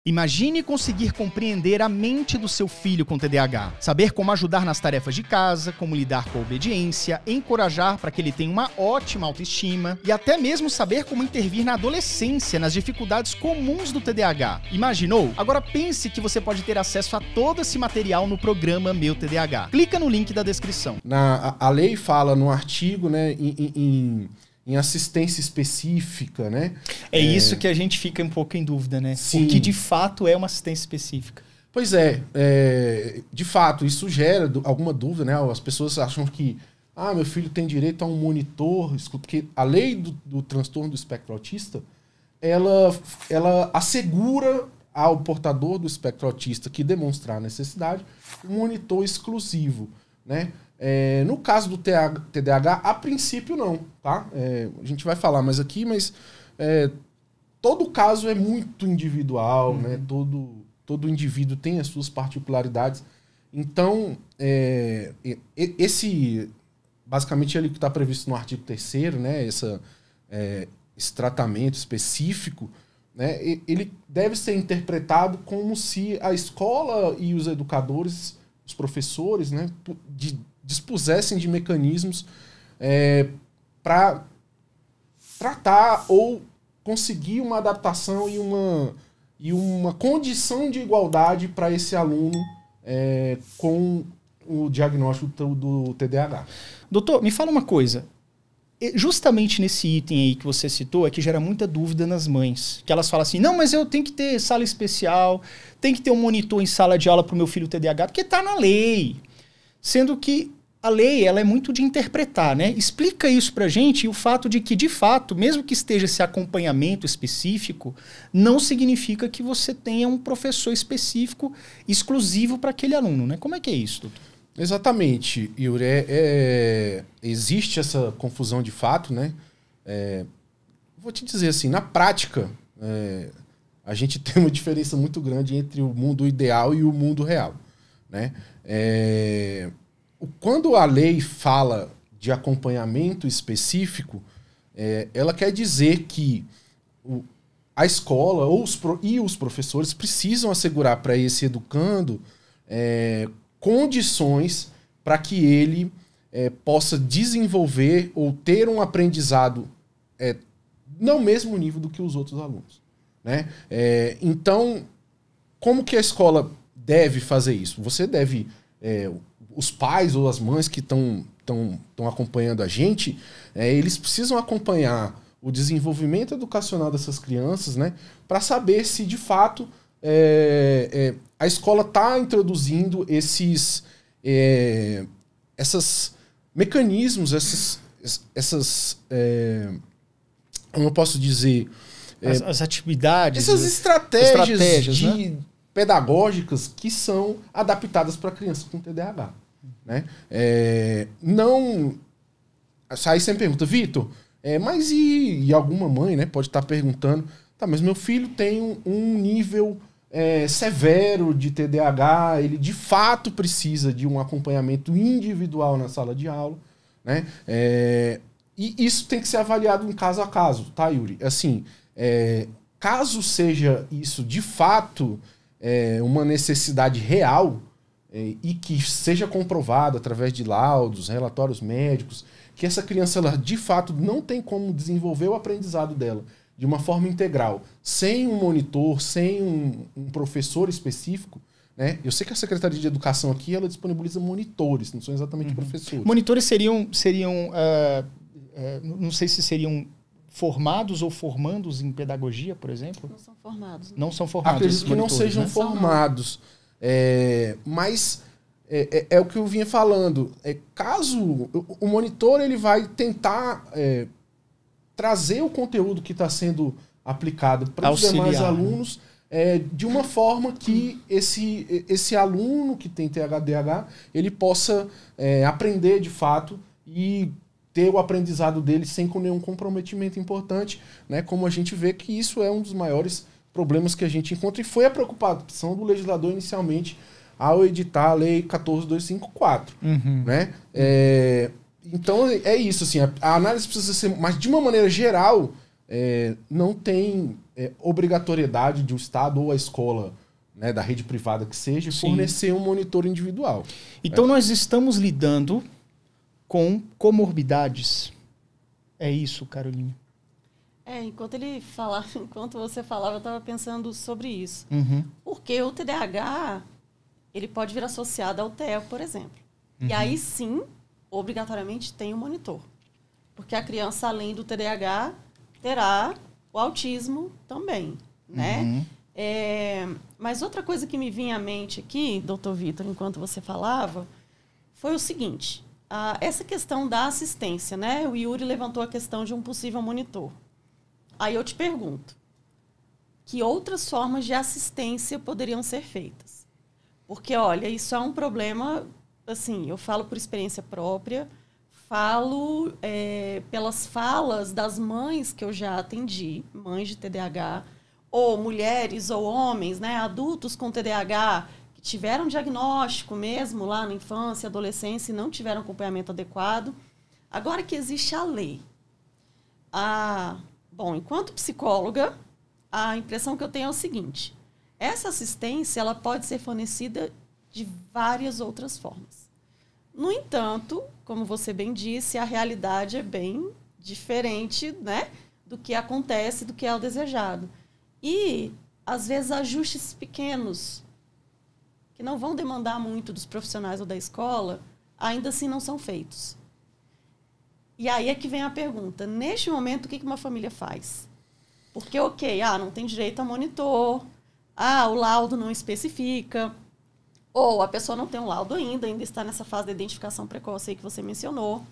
Imagine conseguir compreender a mente do seu filho com TDAH, saber como ajudar nas tarefas de casa, como lidar com a obediência, encorajar para que ele tenha uma ótima autoestima e até mesmo saber como intervir na adolescência, nas dificuldades comuns do TDAH. Imaginou? Agora pense que você pode ter acesso a todo esse material no programa Meu TDAH. Clica no link da descrição. A lei fala no artigo, né, em assistência específica, né? É isso que a gente fica um pouco em dúvida, né? Sim. O que de fato é uma assistência específica. Pois de fato, isso gera alguma dúvida, né? As pessoas acham que meu filho tem direito a um monitor, porque a lei do transtorno do espectro autista, ela assegura ao portador do espectro autista que demonstrar a necessidade um monitor exclusivo, né? No caso do TDAH, a princípio não, tá? A gente vai falar mais aqui, mas todo caso é muito individual, né? Todo indivíduo tem as suas particularidades. Então, basicamente ele que está previsto no artigo 3º, né? Esse tratamento específico, né? Ele deve ser interpretado como se a escola e os educadores, os professores, né? Dispusessem de mecanismos para tratar ou conseguir uma adaptação e uma condição de igualdade para esse aluno com o diagnóstico do TDAH. Doutor, me fala uma coisa. Justamente nesse item aí que você citou é que gera muita dúvida nas mães. Que elas falam assim, não, mas eu tenho que ter sala especial, tem que ter um monitor em sala de aula para o meu filho TDAH, porque está na lei. Sendo que a lei ela é muito de interpretar, né? Explica isso pra gente e o fato de que, de fato, mesmo que esteja esse acompanhamento específico, não significa que você tenha um professor específico exclusivo para aquele aluno, né? Como é que é isso, doutor? Exatamente, Yuri. Existe essa confusão de fato, né? Vou te dizer assim, na prática, a gente tem uma diferença muito grande entre o mundo ideal e o mundo real, né? Quando a lei fala de acompanhamento específico, ela quer dizer que a escola e os professores precisam assegurar para esse educando condições para que ele possa desenvolver ou ter um aprendizado no mesmo nível do que os outros alunos, né? Então, como que a escola deve fazer isso? Você deve... os pais ou as mães que estão acompanhando a gente, eles precisam acompanhar o desenvolvimento educacional dessas crianças, né, para saber se de fato a escola está introduzindo esses mecanismos, como eu posso dizer, as atividades, essas estratégias né? pedagógicas que são adaptadas para crianças com TDAH, né? Aí você me pergunta, Vitor, mas e alguma mãe, né, pode estar perguntando, tá, mas meu filho tem um nível severo de TDAH, ele de fato precisa de um acompanhamento individual na sala de aula, né? E isso tem que ser avaliado em caso a caso, tá, Yuri? Assim, caso seja isso de fato uma necessidade real e que seja comprovado através de laudos, relatórios médicos, que essa criança ela, de fato não tem como desenvolver o aprendizado dela de uma forma integral, sem um monitor, sem um professor específico, né? Eu sei que a Secretaria de Educação aqui ela disponibiliza monitores, não são exatamente professores. Monitores seriam não sei se seriam formados ou formandos em pedagogia, por exemplo? Não são formados. Não são formados. Acredito que não sejam, né, formados. Mas o que eu vinha falando. Caso o monitor ele vai tentar trazer o conteúdo que está sendo aplicado para os demais alunos de uma forma que esse aluno que tem TDAH ele possa aprender de fato e ter o aprendizado dele sem nenhum comprometimento importante, né? Como a gente vê que isso é um dos maiores problemas que a gente encontra e foi a preocupação do legislador inicialmente ao editar a Lei 14.254, né? Então é isso, assim, a análise precisa ser, mas de uma maneira geral, não tem obrigatoriedade de o Estado ou a escola, né, da rede privada que seja, Sim. fornecer um monitor individual. Então nós estamos lidando com comorbidades. É isso, Carolina? Enquanto você falava, eu estava pensando sobre isso. Uhum. Porque o TDAH, ele pode vir associado ao TEA, por exemplo. E aí sim, obrigatoriamente tem um monitor. Porque a criança, além do TDAH, terá o autismo também, né? Mas outra coisa que me vinha à mente aqui, doutor Vitor, enquanto você falava, foi o seguinte. Essa questão da assistência, né? O Yuri levantou a questão de um possível monitor. Aí eu te pergunto, que outras formas de assistência poderiam ser feitas? Porque, olha, isso é um problema, assim, eu falo por experiência própria, falo pelas falas das mães que eu já atendi, mães de TDAH, ou mulheres ou homens, né, adultos com TDAH, que tiveram diagnóstico mesmo lá na infância, adolescência e não tiveram acompanhamento adequado. Agora que existe a lei. Bom, enquanto psicóloga, a impressão que eu tenho é o seguinte. Essa assistência ela pode ser fornecida de várias outras formas. No entanto, como você bem disse, a realidade é bem diferente, né, do que acontece, do que é o desejado. E, às vezes, ajustes pequenos, que não vão demandar muito dos profissionais ou da escola, ainda assim não são feitos. E aí é que vem a pergunta. Neste momento, o que uma família faz? Porque, não tem direito a monitor, o laudo não especifica, ou a pessoa não tem um laudo ainda está nessa fase da identificação precoce aí que você mencionou.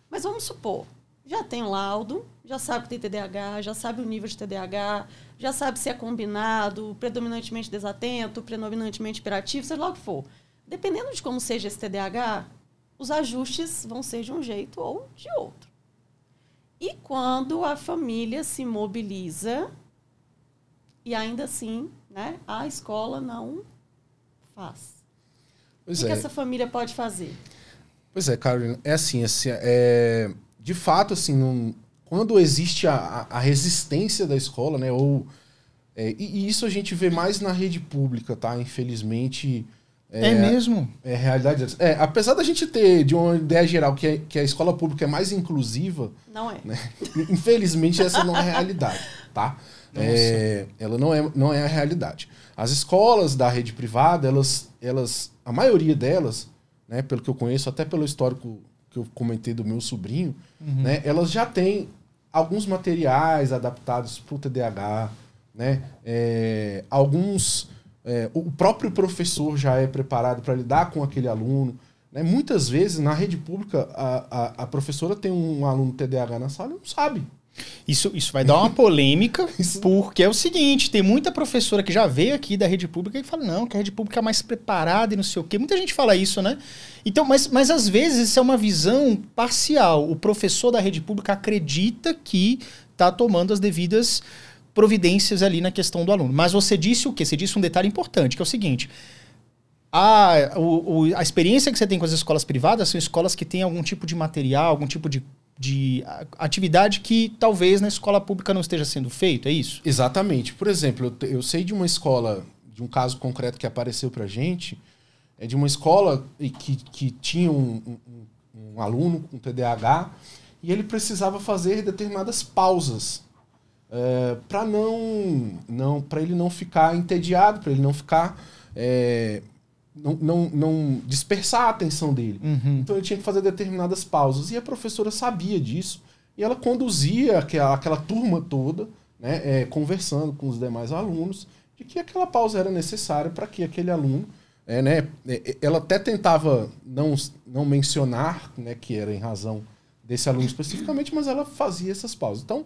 Mas vamos supor, já tem um laudo, já sabe que tem TDAH, já sabe o nível de TDAH, já sabe se é combinado, predominantemente desatento, predominantemente hiperativo, seja lá o que for. Dependendo de como seja esse TDAH, os ajustes vão ser de um jeito ou de outro. E quando a família se mobiliza e ainda assim, né, a escola não faz. O que essa família pode fazer? Pois é, Carolina, de fato, assim, quando existe a resistência da escola, né, e isso a gente vê mais na rede pública, tá? Infelizmente... É mesmo? É realidade. Apesar da gente ter, de uma ideia geral, que a escola pública é mais inclusiva... Não é. Né? Infelizmente, essa não é a realidade, tá? Ela não é a realidade. As escolas da rede privada, a maioria delas, né, pelo que eu conheço, até pelo histórico que eu comentei do meu sobrinho, né, elas já têm alguns materiais adaptados para o TDAH, né? O próprio professor já é preparado para lidar com aquele aluno, né? Muitas vezes, na rede pública, a professora tem um aluno TDAH na sala e não sabe. Isso vai dar uma polêmica, porque é o seguinte, tem muita professora que já veio aqui da rede pública e fala, não, que a rede pública é mais preparada e não sei o quê. Muita gente fala isso, né? Então, mas às vezes isso é uma visão parcial. O professor da rede pública acredita que está tomando as devidas providências ali na questão do aluno. Mas você disse o quê? Você disse um detalhe importante, que é o seguinte. A experiência que você tem com as escolas privadas são escolas que têm algum tipo de material, algum tipo de atividade que talvez na escola pública não esteja sendo feito, é isso? Exatamente. Por exemplo, eu sei de uma escola, de um caso concreto que apareceu pra gente, de uma escola que tinha um aluno com TDAH e ele precisava fazer determinadas pausas para ele não ficar entediado, para ele não ficar... não dispersar a atenção dele. Então ele tinha que fazer determinadas pausas. E a professora sabia disso. E ela conduzia aquela turma toda, né, conversando com os demais alunos, de que aquela pausa era necessária para que aquele aluno... ela até tentava não mencionar, né, que era em razão desse aluno especificamente, mas ela fazia essas pausas. Então,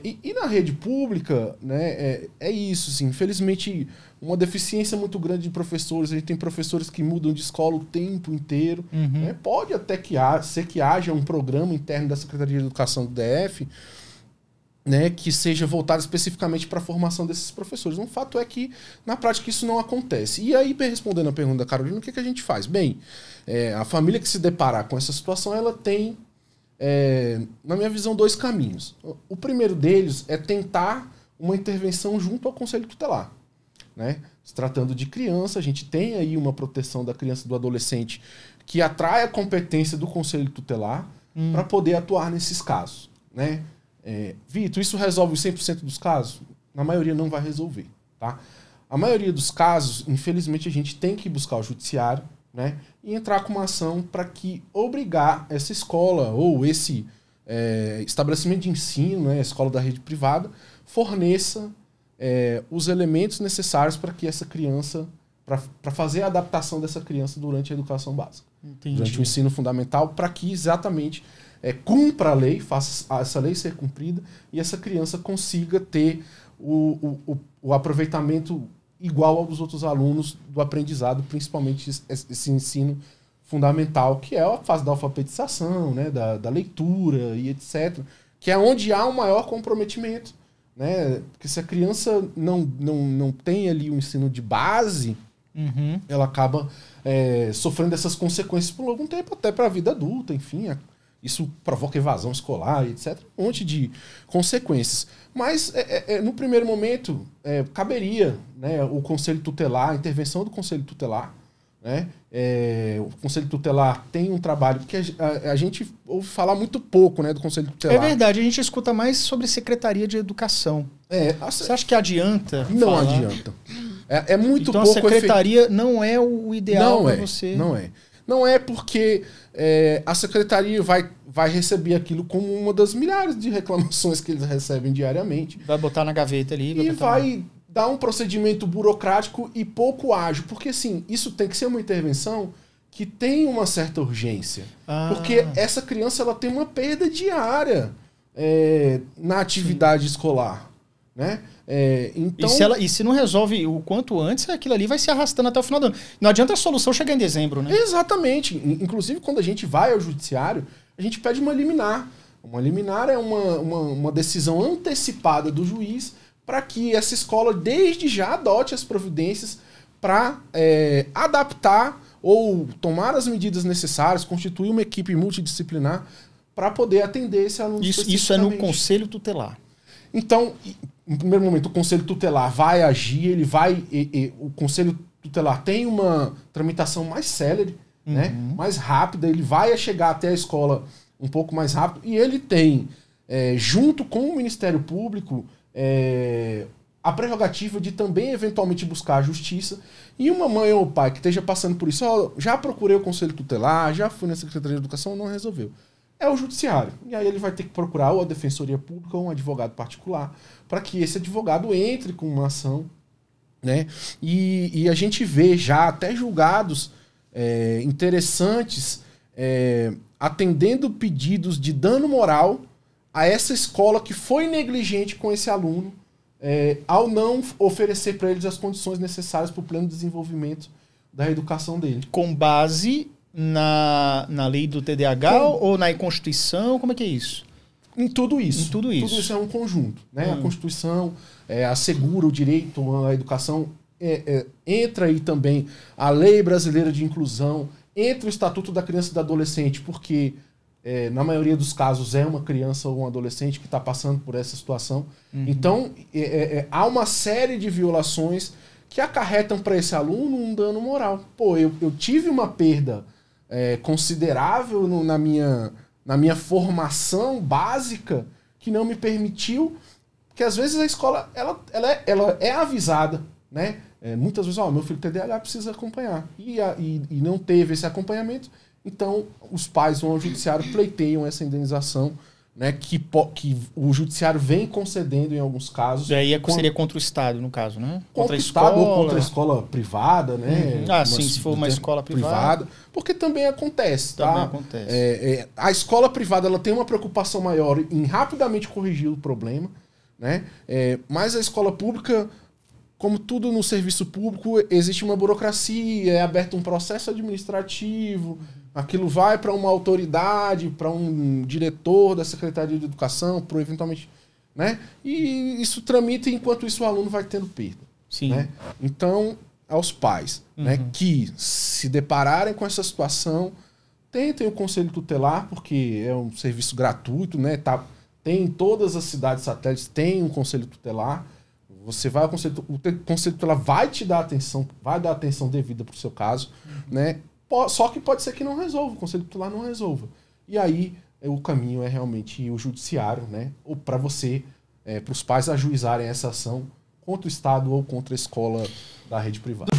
e na rede pública, né, é isso, assim, infelizmente, uma deficiência muito grande de professores. A gente tem professores que mudam de escola o tempo inteiro. Né? Pode até ser que haja um programa interno da Secretaria de Educação do DF, né, que seja voltado especificamente para a formação desses professores. Um fato é que, na prática, isso não acontece. E aí, respondendo a pergunta da Carolina, o que a gente faz? Bem, a família que se deparar com essa situação, ela tem na minha visão, 2 caminhos. O primeiro deles é tentar uma intervenção junto ao Conselho Tutelar, né? Se tratando de criança, a gente tem aí uma proteção da criança e do adolescente que atrai a competência do Conselho Tutelar para poder atuar nesses casos, né? Vitor, isso resolve 100% dos casos? Na maioria não vai resolver, tá? A maioria dos casos, infelizmente, a gente tem que buscar o judiciário, né? E entrar com uma ação para que obrigar essa escola ou esse estabelecimento de ensino, né, a escola da rede privada, forneça os elementos necessários para que essa criança, para fazer a adaptação dessa criança durante a educação básica. Entendi. Durante o ensino fundamental, para que exatamente cumpra a lei, faça essa lei ser cumprida e essa criança consiga ter o aproveitamento igual ao dos outros alunos do aprendizado, principalmente esse ensino fundamental, que é a fase da alfabetização, né, da leitura e etc., que é onde há um maior comprometimento, né? Porque se a criança não tem ali o ensino de base, ela acaba sofrendo essas consequências por algum tempo, até para a vida adulta, enfim. Isso provoca evasão escolar, etc. Um monte de consequências. Mas, no primeiro momento, caberia, né, o Conselho Tutelar, a intervenção do Conselho Tutelar, né? O Conselho Tutelar tem um trabalho que a gente ouve falar muito pouco, né, do Conselho Tutelar. É verdade, a gente escuta mais sobre Secretaria de Educação. Você acha que adianta? Não falar? Adianta. É muito então pouco. Então a Secretaria não é o ideal para você? Não é. Não é porque a Secretaria vai receber aquilo como uma das milhares de reclamações que eles recebem diariamente. Vai botar na gaveta ali. E vai dar um procedimento burocrático e pouco ágil. Porque, assim, isso tem que ser uma intervenção que tem uma certa urgência. Porque essa criança ela tem uma perda diária na atividade escolar, né? Então... E se não resolve o quanto antes, aquilo ali vai se arrastando até o final do ano. Não adianta a solução chegar em dezembro, né? Exatamente. Inclusive, quando a gente vai ao judiciário, a gente pede uma liminar. Uma liminar é uma decisão antecipada do juiz para que essa escola, desde já, adote as providências para adaptar ou tomar as medidas necessárias, constituir uma equipe multidisciplinar para poder atender esse aluno. Isso é no Conselho Tutelar. Então, no primeiro momento, o Conselho Tutelar vai agir, o Conselho Tutelar tem uma tramitação mais célere, né, mais rápida, ele vai chegar até a escola um pouco mais rápido, e ele tem, junto com o Ministério Público, a prerrogativa de também, eventualmente, buscar a justiça. E uma mãe ou pai que esteja passando por isso, já procurei o Conselho Tutelar, já fui na Secretaria de Educação, não resolveu. É o judiciário. E aí ele vai ter que procurar ou a Defensoria Pública ou um advogado particular para que esse advogado entre com uma ação, né? E a gente vê já até julgados interessantes atendendo pedidos de dano moral a essa escola que foi negligente com esse aluno ao não oferecer para eles as condições necessárias para o pleno desenvolvimento da educação dele. Com base na lei do TDAH ou na Constituição? Como é que é isso? Em tudo isso. Tudo isso é um conjunto, né? A Constituição assegura o direito à educação, entra aí também a Lei Brasileira de Inclusão, entra o Estatuto da Criança e do Adolescente, porque na maioria dos casos é uma criança ou um adolescente que está passando por essa situação. Então, há uma série de violações que acarretam para esse aluno um dano moral. Pô, eu tive uma perda considerável na minha formação básica que não me permitiu, que às vezes a escola ela é avisada, né? Muitas vezes, meu filho TDAH precisa acompanhar. E não teve esse acompanhamento, então os pais vão ao judiciário, pleiteiam essa indenização, né, que o judiciário vem concedendo em alguns casos. E aí seria contra o Estado, no caso, né? Contra o Estado ou contra a escola privada, né? Sim, se for uma escola privada. Porque também acontece, tá? Também acontece. A escola privada ela tem uma preocupação maior em rapidamente corrigir o problema, né? Mas a escola pública, como tudo no serviço público, existe uma burocracia, é aberto um processo administrativo, aquilo vai para uma autoridade, para um diretor da Secretaria de Educação, para eventualmente, né? E isso tramita, enquanto isso o aluno vai tendo perda. Sim. Né? Então, aos pais, né, que se depararem com essa situação, tentem o conselho tutelar, porque é um serviço gratuito, né? Tem em todas as cidades satélites, tem um conselho tutelar. Você vai ao conselho tutelar, vai te dar atenção, vai dar atenção devida para o seu caso, né? Só que pode ser que não resolva, o conselho tutelar não resolva. E aí o caminho é realmente o judiciário, né? Ou para você, para os pais ajuizarem essa ação contra o Estado ou contra a escola da rede privada.